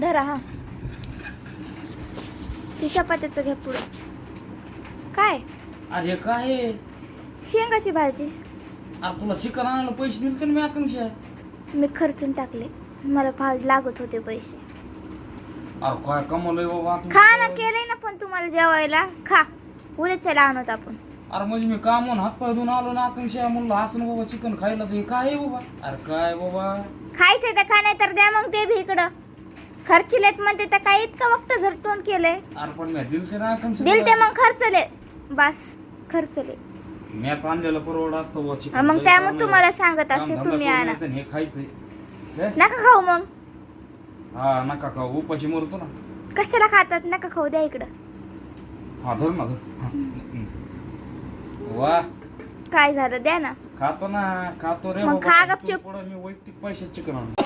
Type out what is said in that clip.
धरा हा. ती चपात्याचं घ्या पुढं. काय? अरे काय आहे? शेंगाची भाजी. अरे तुला चिकन आणायला पैसे दिले तर मी आकांक्षा. मी खर्चून टाकले, मला भाजी लागत होते पैसे. अरे काय कमवलंय बाबा तू? खा ना, केलंय ना पण तुम्हाला जेवायला. खा, उद्याच्याला आणत आपण. अरे म्हणजे मी काम म्हणून हातपाय धुवून आलो ना आकांक्षा, म्हणलं असं बाबा चिकन खायला तर हे काय आहे बाबा? अरे काय बाबा? खायचंय तर खा, नाही तर द्या मग ते भी इकडं. खर्चलेत म्हणते तर काय इतकं वक्त झटून केलंय. अरे पण मी दिलते ना आकांक्षा. दिल ते मग खर्चले, बस खर्चले. मॅच आणलेलं परवड असतं बाबा चिकन. मग त्यामुळे तुम्हाला सांगत असे तुम्ही आणा. हे खायचंय. नका खाऊ मग. हा नका खाऊ, उपाशी मरतो ना. कशाला खातात? नका खाऊ, द्या इकडं. हा धर ना धर. वा काय झालं, द्या ना. खातो ना, खातो रे मग बाबा. खा गपचूप. पुढं मी वैयक्तिक पैशात चिकन आणतो.